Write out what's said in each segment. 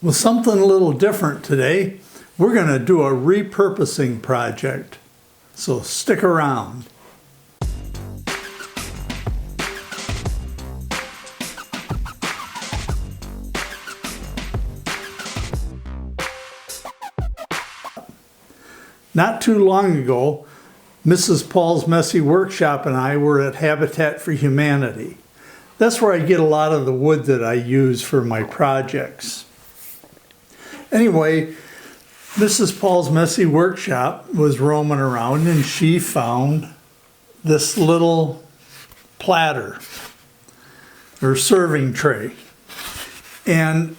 Well, something a little different today. We're going to do a repurposing project, so stick around. Not too long ago, Mrs. Paul's Messy Workshop and I were at Habitat for Humanity. That's where I get a lot of the wood that I use for my projects. Anyway, Mrs. Paul's Messy Workshop was roaming around and she found this little platter or serving tray. And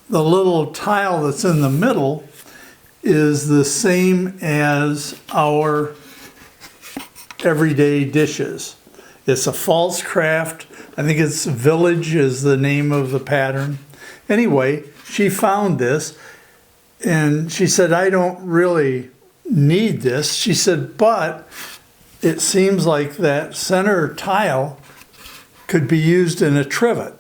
the little tile that's in the middle is the same as our everyday dishes. It's a false craft. I think it's Village is the name of the pattern. Anyway, she found this and she said, I don't really need this. She said, but it seems like that center tile could be used in a trivet.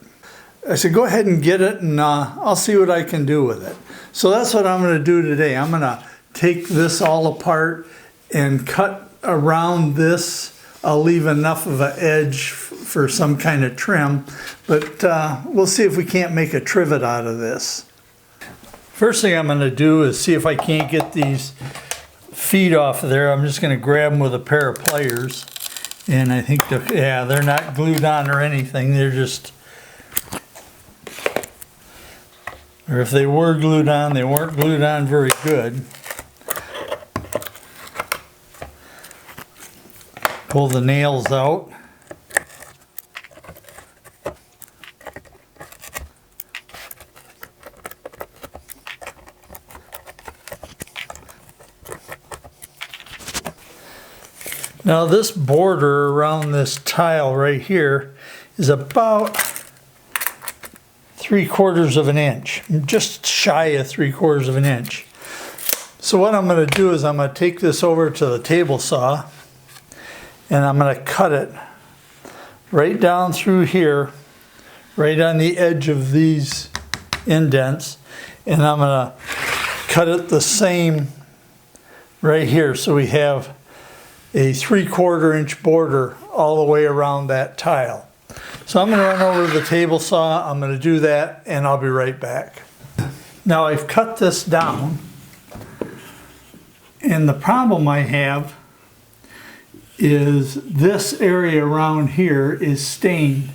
I said, go ahead and get it and I'll see what I can do with it. So that's what I'm going to do today. I'm going to take this all apart and cut around this. I'll leave enough of an edge for some kind of trim, but we'll see if we can't make a trivet out of this. First thing I'm going to do is see if I can't get these feet off of there. I'm just going to grab them with a pair of pliers, and I think they're not glued on or anything. They're just, or if they were glued on, they weren't glued on very good. Pull the nails out. Now this border around this tile right here is about 3/4 of an inch, just shy of 3/4 of an inch. So what I'm going to do is I'm going to take this over to the table saw and I'm going to cut it right down through here, right on the edge of these indents, and I'm going to cut it the same right here so we have a 3/4 inch border all the way around that tile. So I'm going to run over to the table saw, I'm going to do that, and I'll be right back. Now I've cut this down, and the problem I have is this area around here is stained,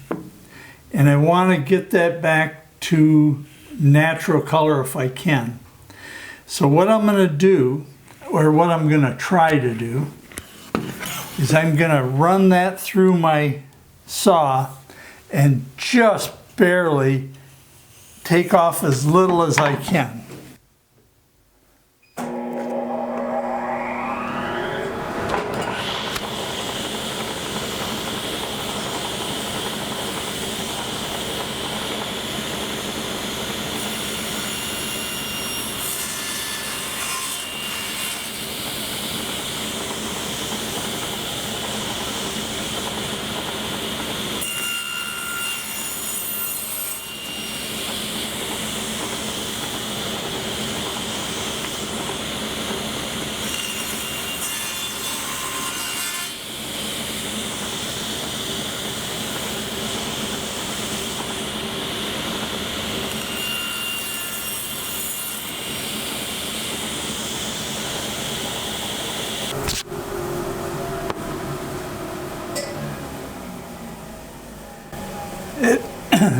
and I want to get that back to natural color if I can. So what I'm going to do, or what I'm going to try to do, is I'm going to run that through my saw and just barely take off as little as I can.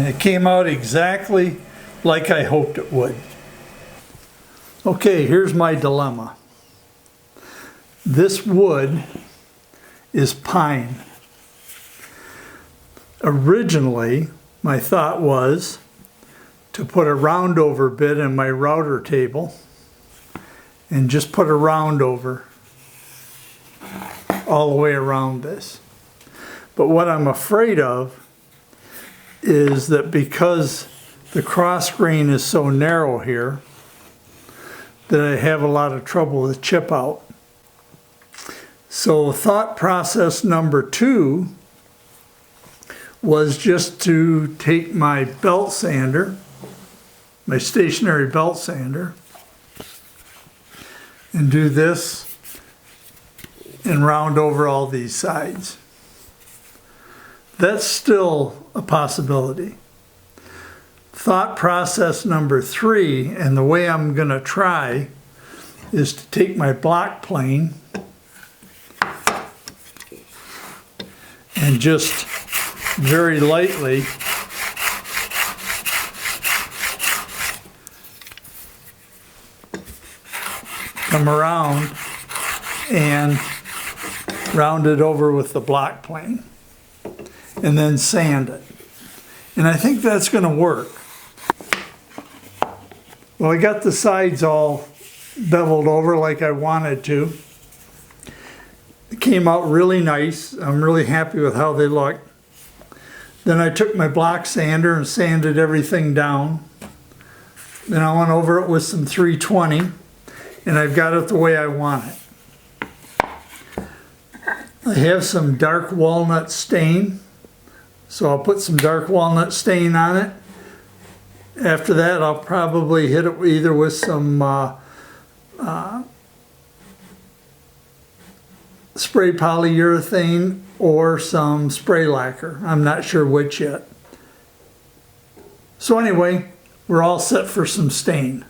It came out exactly like I hoped it would. Okay, here's my dilemma. This wood is pine. Originally, my thought was to put a round over bit in my router table and just put a round over all the way around this. But what I'm afraid of is that because the cross grain is so narrow here, that I have a lot of trouble with chip out. So thought process number 2 was just to take my belt sander, my stationary belt sander, and do this and round over all these sides. That's still a possibility. Thought process number 3, and the way I'm going to try, is to take my block plane and just very lightly come around and round it over with the block plane and then sand it. And I think that's going to work. Well, I got the sides all beveled over like I wanted to. It came out really nice. I'm really happy with how they look. Then I took my block sander and sanded everything down. Then I went over it with some 320, and I've got it the way I want it. I have some dark walnut stain, so I'll put some dark walnut stain on it. After that, I'll probably hit it either with some spray polyurethane or some spray lacquer. I'm not sure which yet. So anyway, we're all set for some stain.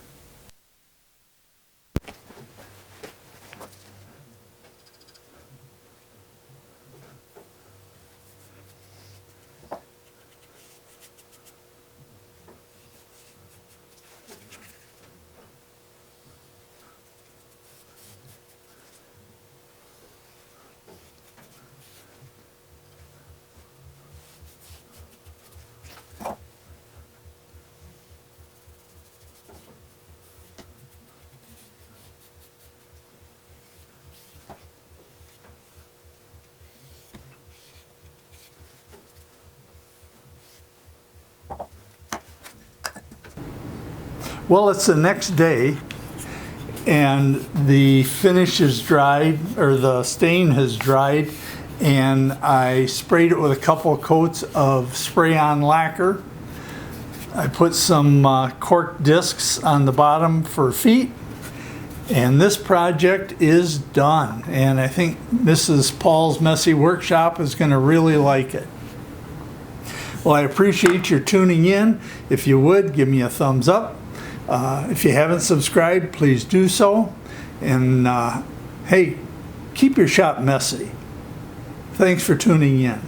Well, it's the next day, and the finish is dried, or the stain has dried, and I sprayed it with a couple coats of spray-on lacquer. I put some cork discs on the bottom for feet, and this project is done. And I think Mrs. Paul's Messy Workshop is going to really like it. Well, I appreciate your tuning in. If you would, give me a thumbs up. If you haven't subscribed, please do so. And hey, keep your shop messy. Thanks for tuning in.